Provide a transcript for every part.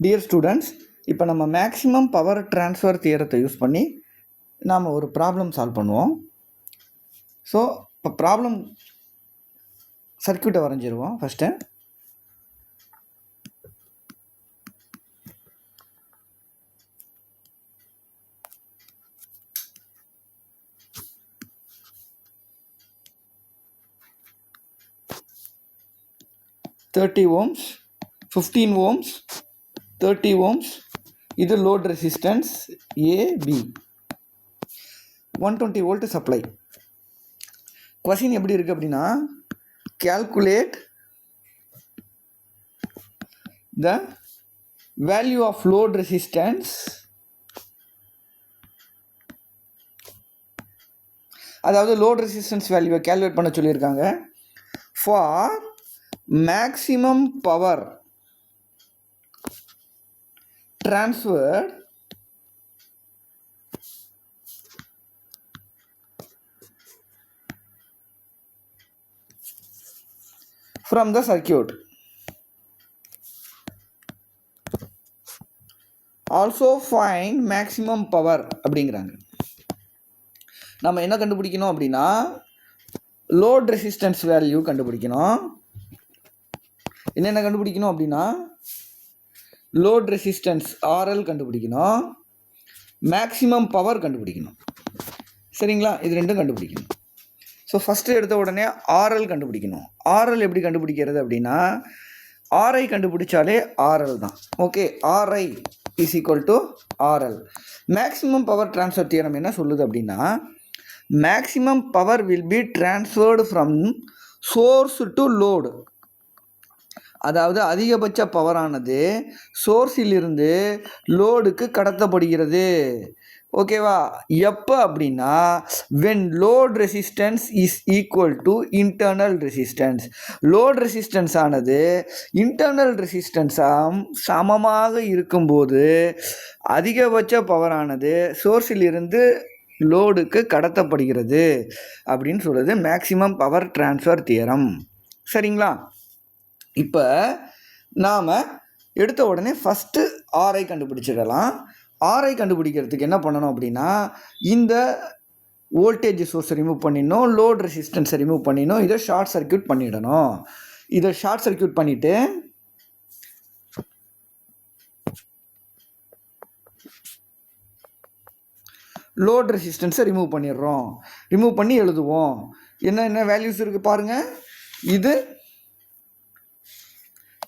Dear students, இப்போ நம்ம maximum power transfer தியரத்தை யூஸ் பண்ணி நாம் ஒரு ப்ராப்ளம் சால்வ் பண்ணுவோம். ஸோ இப்போ ப்ராப்ளம் சர்க்யூட்டை வரைஞ்சிருவோம். First thirty ohms, 15 ohms, 30 ohms, இது load resistance AB, 120 volt supply. Question எப்படி இருக்குது அப்படின்னா, calculate the value of load resistance அதாவது லோட் ரெசிஸ்டன்ஸ் வேல்யூவை கேல்குலேட் பண்ண சொல்லியிருக்காங்க for maximum power transferred from the circuit. Also find maximum power அப்படிங்கிறாங்க. நம்ம என்ன கண்டுபிடிக்கணும் அப்படின்னா, லோட் ரெசிஸ்டன்ஸ் வேல்யூ கண்டுபிடிக்கணும். என்னென்ன கண்டுபிடிக்கணும் அப்படின்னா, லோட் ரெசிஸ்டன்ஸ் ஆர்எல் கண்டுபிடிக்கணும், மேக்ஸிமம் பவர் கண்டுபிடிக்கணும். சரிங்களா? இது ரெண்டும் கண்டுபிடிக்கணும். ஸோ ஃபஸ்ட்டு எடுத்த உடனே ஆர்எல் கண்டுபிடிக்கணும். ஆர்எல் எப்படி கண்டுபிடிக்கிறது அப்படின்னா, ஆர்ஐ கண்டுபிடிச்சாலே ஆர்எல் தான். Okay, RI is equal to RL. Maximum power transfer theorem என்ன சொல்லுது அப்படின்னா, maximum power will be transferred from source to load. அதாவது அதிகபட்ச பவரானது சோர்ஸிலிருந்து லோடுக்கு கடத்தப்படுகிறது. ஓகேவா? எப்போ அப்படின்னா, when load resistance is equal to internal resistance. Load resistance ஆனது இன்டர்னல் ரெசிஸ்டன்ஸாக சமமாக இருக்கும்போது அதிகபட்ச பவரானது சோர்ஸிலிருந்து லோடுக்கு கடத்தப்படுகிறது அப்படின்னு சொல்கிறது மேக்ஸிமம் பவர் ட்ரான்ஸ்ஃபர் தியரம். சரிங்களா? இப்போ நாம் எடுத்த உடனே ஃபஸ்ட்டு ஆர்ஐ கண்டுபிடிச்சிடலாம். ஆர்ஐ கண்டுபிடிக்கிறதுக்கு என்ன பண்ணணும் அப்படின்னா, இந்த வோல்டேஜ் சோர்ஸை ரிமூவ் பண்ணிடணும், லோட் ரெசிஸ்டன்ஸை ரிமூவ் பண்ணிடணும், இதை ஷார்ட் சர்க்யூட் பண்ணிடணும். இதை ஷார்ட் சர்க்யூட் பண்ணிவிட்டு லோட் ரெசிஸ்டன்ஸை ரிமூவ் பண்ணிடுறோம். ரிமூவ் பண்ணி எழுதுவோம். என்ன வேல்யூஸ் இருக்குது பாருங்கள். இது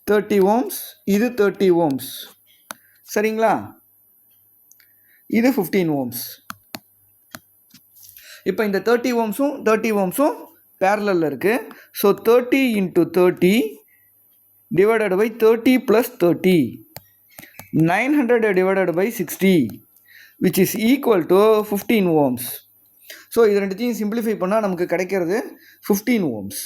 30 ஓம்ஸ், இது 30 ஓம்ஸ். சரிங்களா? இது 15 ஓம்ஸ். இப்போ இந்த 30 ஓம்ஸும் பேரலில் இருக்குது. So 30 × 30 divided by 30 + 30, 900 divided by 60, which is equal to 15 ohms. So இது ரெண்டுத்தையும் சிம்பிளிஃபை பண்ணால் நமக்கு கிடைக்கிறது 15 ஓம்ஸ்.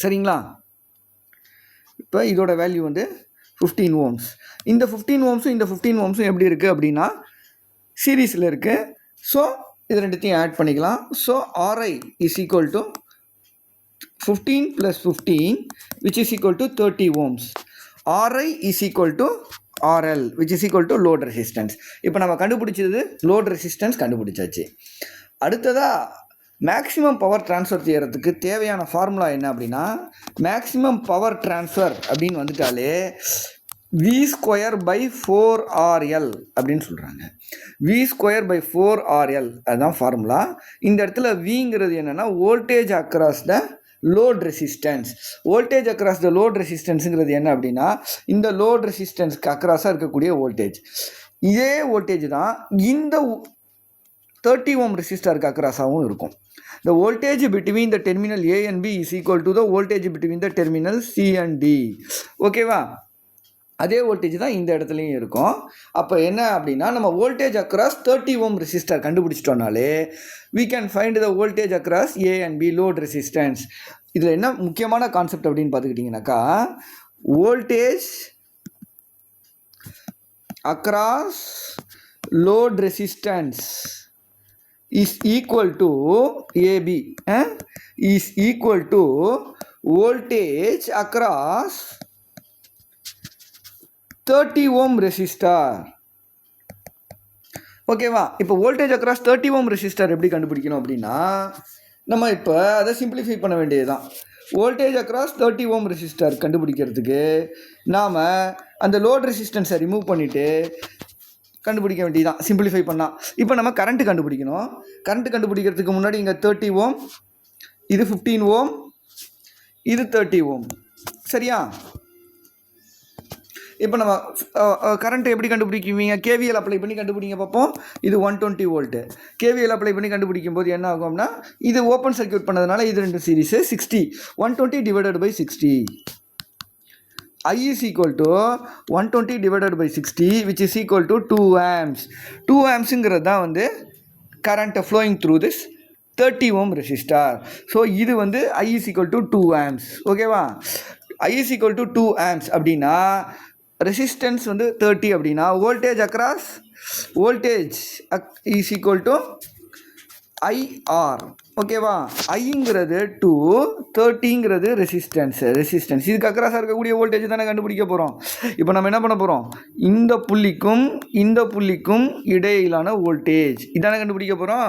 சரிங்களா? இப்போ இதோட வேல்யூ வந்து 15 ஓம்ஸ். இந்த 15 ஓம்ஸும் இந்த 15 ஓம்ஸும் எப்படி இருக்குது அப்படின்னா, சீரீஸில் இருக்குது. ஸோ இது ரெண்டுத்தையும் ஆட் பண்ணிக்கலாம். So RI is equal to 15 + 15, which is equal to 30 ohms. RI is equal to RL, which is equal to load resistance. இப்போ நம்ம கண்டுபிடிச்சது லோட் ரெசிஸ்டன்ஸ் கண்டுபிடிச்சாச்சு. அடுத்ததாக மேக்ஸிமம் பவர் ட்ரான்ஸ்ஃபர் தியரத்துக்கு தேவையான ஃபார்முலா என்ன அப்படின்னா, மேக்ஸிமம் பவர் ட்ரான்ஸ்ஃபர் அப்படின்னு வந்துட்டாலே V²/4RL அப்படின்னு சொல்கிறாங்க. V²/4RL அதுதான் ஃபார்முலா. இந்த இடத்துல விங்கிறது என்னென்னா, voltage across the load resistance. Voltage across the load ரெசிஸ்டன்ஸுங்கிறது என்ன அப்படின்னா, இந்த லோட் ரெசிஸ்டன்ஸ்க்கு அக்ராஸாக இருக்கக்கூடிய வோல்டேஜ். இதே வோல்டேஜ் தான் இந்த 30 ஓம் ரெசிஸ்டருக்கு அக்ராஸாகவும் இருக்கும். The voltage between the terminal A and B is equal to the voltage between the terminal C and D. ஓகேவா? அதே வோல்டேஜ் தான் இந்த இடத்துலையும் இருக்கும். அப்போ என்ன அப்படின்னா, நம்ம வோல்டேஜ் அக்ராஸ் 30 ஓம் ரெசிஸ்டர் கண்டுபிடிச்சிட்டோம்னாலே we can find the voltage across A and B load resistance. இதில் என்ன முக்கியமான கான்செப்ட் அப்படின்னு பார்த்துக்கிட்டிங்கனாக்கா, voltage across load resistance is equal to AB is equal to voltage across 30 ohm resistor. ஓகேவா? இப்போ voltage across 30 ohm resistor எப்படி கண்டுபிடிக்கணும் அப்படின்னா நம்ம இப்போ அதை சிம்பிளிஃபை பண்ண வேண்டியதுதான். வோல்டேஜ் அக்ராஸ் 30 ஓம் ரெசிஸ்டர் கண்டுபிடிக்கிறதுக்கு நாம் அந்த லோட் ரெசிஸ்டன்ஸை ரிமூவ் பண்ணிவிட்டு கண்டுபிடிக்க வேண்டியதுதான் சிம்பிளிஃபை பண்ணால். இப்போ நம்ம கரண்ட்டு கண்டுபிடிக்கணும். கரண்ட்டு கண்டுபிடிக்கிறதுக்கு முன்னாடி இங்கே 30 ஓம், இது 15 ஓம், இது 30 ஓம். சரியா? இப்போ நம்ம கரண்ட்டை எப்படி கண்டுபிடிக்குவீங்க? கேவிஎல் அப்ளை பண்ணி கண்டுபிடிங்க பார்ப்போம். இது 120 வோல்ட்டு. கேவிஎல் அப்ளை பண்ணி கண்டுபிடிக்கும் போது என்ன ஆகும்னா இது ஓப்பன் சர்க்யூட் பண்ணதுனால இது ரெண்டு series 60. 120 divided by 60. I is equal to 120 divided by 60 which is equal to 2 amps. 2 amps தான் வந்து current flowing through this 30 ohm resistor. So இது வந்து I is equal to 2 amps. ஓகேவா? I is equal to 2 amps அப்படின்னா resistance வந்து 30 அப்படின்னா voltage across voltage is equal to IR. ஓகேவா? ஐங்கிறது 2, 30ங்கிறது resistance. இதுக்கு அக்ராஸாக இருக்கக்கூடிய வோல்டேஜ் தானே கண்டுபிடிக்க போகிறோம். இப்போ நம்ம என்ன பண்ண போகிறோம்? இந்த புள்ளிக்கும் இடையிலான வோல்டேஜ் இதானே கண்டுபிடிக்க போகிறோம்.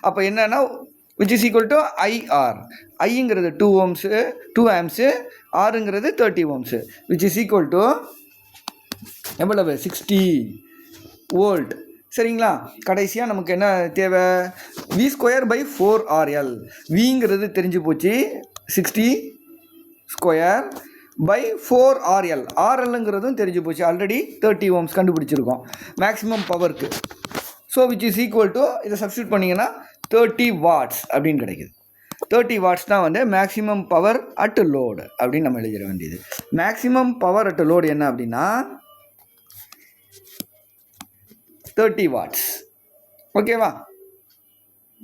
அப்போ என்னன்னா which is equal to IR. ஐங்கிறது 2 ஆம்ஸு, ஆறுங்கிறது 30 ohms which is equal to எவ்வளவு? 60 வோல்ட். சரிங்களா? கடைசியாக நமக்கு என்ன தேவை? V²/4RL. விங்கிறது தெரிஞ்சு போச்சு, 60 ஸ்கொயர் பை 4RL. RLங்கிறதும் தெரிஞ்சு போச்சு, ஆல்ரெடி 30 ஓம்ஸ் கண்டுபிடிச்சிருக்கோம் மேக்ஸிமம் பவருக்கு. So which is equal to இதை சப்ஸ்டியூட் பண்ணிங்கன்னா 30 வாட்ஸ் அப்படின்னு கிடைக்குது. 30 வாட்ஸ் தான் வந்து மேக்ஸிமம் பவர் அட் லோடு அப்படின்னு நம்ம எழுதிட வேண்டியது. மேக்ஸிமம் பவர் அட் லோடு என்ன அப்படின்னா 30 வாட்ஸ். ஓகேவா?